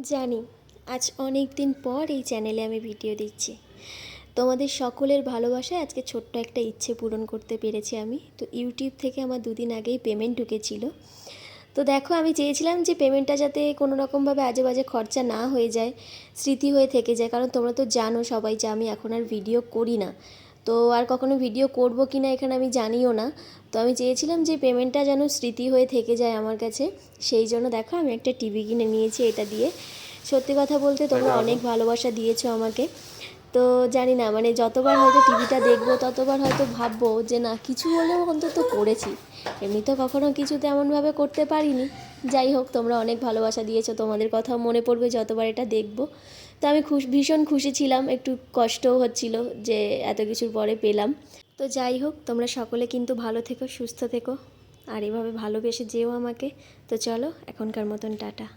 জানি আজ অনেক দিন পর এই চ্যানেলে আমি ভিডিও দিচ্ছি। তোমাদের সকলের ভালোবাসায় আজকে ছোট্ট একটা ইচ্ছে পূরণ করতে পেরেছি আমি। তো ইউটিউব থেকে আমার দুদিন আগেই পেমেন্ট ঢুকেছিল। তো দেখো, আমি চেয়েছিলাম যে পেমেন্টটা যাতে কোনো রকমভাবে আজে বাজে খরচা না হয়ে যায়, স্মৃতি হয়ে থেকে যায়। কারণ তোমরা তো জানো সবাই যে আমি এখন আর ভিডিও করি না, তো আর কখনো ভিডিও করব কি না এখানে আমি জানিও না। তো আমি চেয়েছিলাম যে পেমেন্টটা যেন স্মৃতি হয়ে থেকে যায় আমার কাছে। সেই জন্য দেখো আমি একটা টিভি কিনে নিয়েছি এটা দিয়ে। সত্যি কথা বলতে তোমরা অনেক ভালোবাসা দিয়েছো আমাকে। তো জানি না, মানে যতবার হয়তো টিভিটা দেখবো ততবার হয়তো ভাববো যে না, কিছু হলেও অন্তত করেছি। এমনি তো কখনো কিছু তেমনভাবে করতে পারিনি। যাই হোক, তোমরা অনেক ভালোবাসা দিয়েছো, তোমাদের কথাও মনে পড়বে যতবার এটা দেখবো। তো আমি ভীষণ খুশি ছিলাম, একটু কষ্টও হচ্ছিল যে এত কিছুর পরে পেলাম। তো যাই হোক, তোমরা সকলে কিন্তু ভালো থেকো, সুস্থ থেকো, আর এভাবে ভালোবেসে যেও আমাকে। তো চলো, এখনকার মতন টাটা।